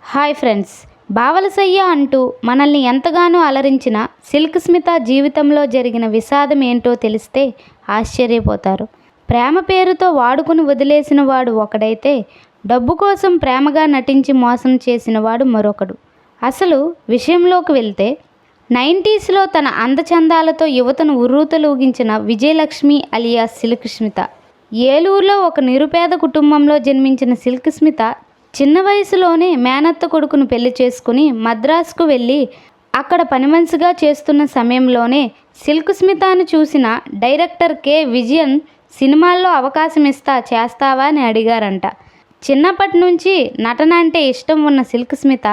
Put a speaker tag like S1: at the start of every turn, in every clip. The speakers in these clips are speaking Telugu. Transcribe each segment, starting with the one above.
S1: హాయ్ ఫ్రెండ్స్, బావలసయ్య అంటూ మనల్ని ఎంతగానో అలరించిన సిల్క్ స్మిత జీవితంలో జరిగిన విషాదం ఏంటో తెలిస్తే ఆశ్చర్యపోతారు. ప్రేమ పేరుతో వాడుకుని వదిలేసిన వాడు ఒకడైతే, డబ్బు కోసం ప్రేమగా నటించి మోసం చేసిన వాడు మరొకడు. అసలు విషయంలోకి వెళ్తే, 90స్లో తన అందచందాలతో యువతను ఉర్రూతలూగించిన విజయలక్ష్మి అలియాస్ సిల్క్ స్మిత. ఏలూరులో ఒక నిరుపేద కుటుంబంలో జన్మించిన సిల్క్ స్మిత చిన్న వయసులోనే మేనత్త కొడుకును పెళ్లి చేసుకుని మద్రాసుకు వెళ్ళి అక్కడ పనిమనిషిగా చేస్తున్న సమయంలోనే సిల్క్ స్మితను చూసిన డైరెక్టర్ కె. విజయన్ సినిమాల్లో అవకాశం చేస్తావా అని అడిగారంట. చిన్నప్పటి నుంచి నటన అంటే ఇష్టం ఉన్న సిల్క్ స్మిత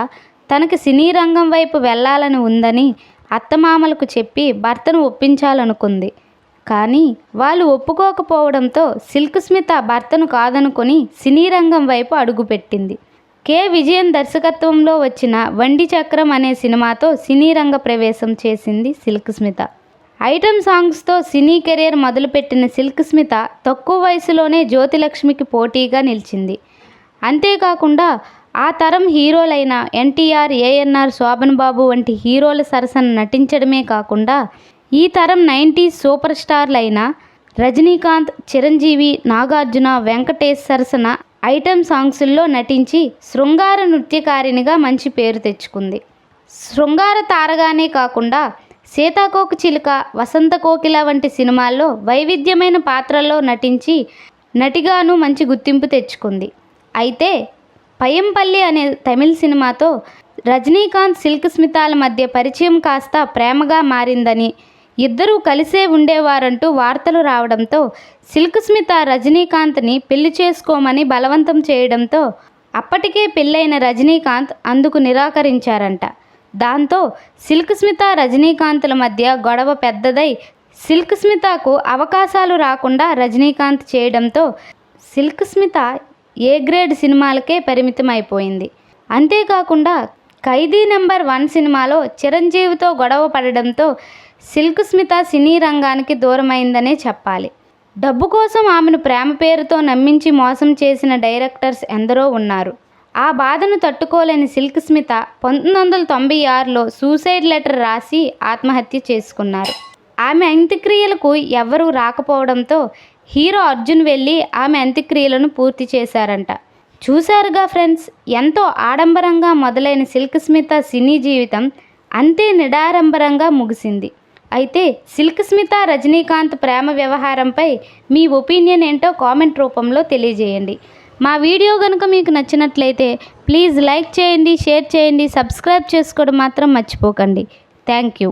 S1: తనకి సినీ రంగం వైపు వెళ్ళాలని ఉందని అత్తమామలకు చెప్పి భర్తను ఒప్పించాలనుకుంది. కానీ వాళ్ళు ఒప్పుకోకపోవడంతో సిల్క్ స్మిత భర్తను కాదనుకొని సినీ రంగం వైపు అడుగుపెట్టింది. కె. విజయన్ దర్శకత్వంలో వచ్చిన వండి చక్రం అనే సినిమాతో సినీ రంగ ప్రవేశం చేసింది సిల్క్ స్మిత. ఐటమ్ సాంగ్స్తో సినీ కెరీర్ మొదలుపెట్టిన సిల్క్ స్మిత తక్కువ వయసులోనే జ్యోతిలక్ష్మికి పోటీగా నిలిచింది. అంతేకాకుండా ఆ తరం హీరోలైన ఎన్టీఆర్, ఏఎన్ఆర్, శోభన్ బాబు వంటి హీరోల సరసన నటించడమే కాకుండా ఈ తరం 90s సూపర్ స్టార్లైన రజనీకాంత్, చిరంజీవి, నాగార్జున, వెంకటేష్ సరసన ఐటమ్ సాంగ్స్లో నటించి శృంగార నృత్యకారిణిగా మంచి పేరు తెచ్చుకుంది. శృంగార తారగానే కాకుండా సీతాకోక చిలుక, వసంత కోకిల వంటి సినిమాల్లో వైవిధ్యమైన పాత్రల్లో నటించి నటిగాను మంచి గుర్తింపు తెచ్చుకుంది. అయితే పయంపల్లి అనే తమిళ సినిమాతో రజనీకాంత్, సిల్క్ స్మితల మధ్య పరిచయం కాస్త ప్రేమగా మారిందని, ఇద్దరూ కలిసే ఉండేవారంటూ వార్తలు రావడంతో సిల్క్ స్మిత రజనీకాంత్ని పెళ్లి చేసుకోమని బలవంతం చేయడంతో అప్పటికే పెళ్ళైన రజనీకాంత్ అందుకు నిరాకరించారంట. దాంతో సిల్క్ స్మిత, రజనీకాంత్ల మధ్య గొడవ పెద్దదై సిల్క్ స్మితకు అవకాశాలు రాకుండా రజనీకాంత్ చేయడంతో సిల్క్ స్మిత ఏ గ్రేడ్ సినిమాలకే పరిమితం అయిపోయింది. అంతేకాకుండా ఖైదీ నెంబర్ 1 సినిమాలో చిరంజీవితో గొడవ పడడంతో సిల్క్ స్మిత సినీ రంగానికి దూరమైందనే చెప్పాలి. డబ్బు కోసం ఆమెను ప్రేమ పేరుతో నమ్మించి మోసం చేసిన డైరెక్టర్స్ ఎందరో ఉన్నారు. ఆ బాధను తట్టుకోలేని సిల్క్ స్మిత 1996లో సూసైడ్ లెటర్ రాసి ఆత్మహత్య చేసుకున్నారు. ఆమె అంత్యక్రియలకు ఎవరూ రాకపోవడంతో హీరో అర్జున్ వెళ్ళి ఆమె అంత్యక్రియలను పూర్తి చేశారంట. చూశారుగా ఫ్రెండ్స్, ఎంతో ఆడంబరంగా మొదలైన సిల్క్ స్మిత సినీ జీవితం అంతే నిడారంబరంగా ముగిసింది. అయితే సిల్క్ స్మిత, రజనీకాంత్ ప్రేమ వ్యవహారంపై మీ ఒపీనియన్ ఏంటో కామెంట్ రూపంలో తెలియజేయండి. మా వీడియో కనుక మీకు నచ్చినట్లయితే ప్లీజ్ లైక్ చేయండి, షేర్ చేయండి, సబ్స్క్రైబ్ చేసుకోవడం మాత్రం మర్చిపోకండి. Thank you.